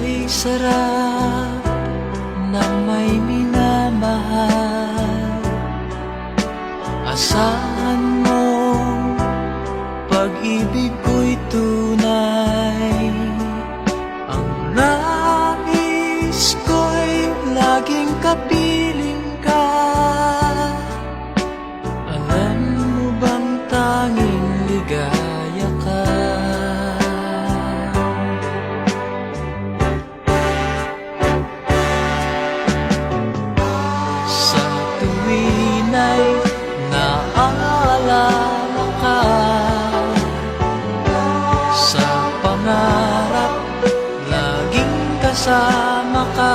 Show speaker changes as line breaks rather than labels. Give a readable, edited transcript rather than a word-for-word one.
Kay sarap na may minamahal. Asahan mo, pag-ibig ko'y tunay. Ang nais ko'y laging kapiling ka. Alam mo bang tanging ligaya ka? Sa tuwin ay naaalala ka, sa pangarap laging kasama ka.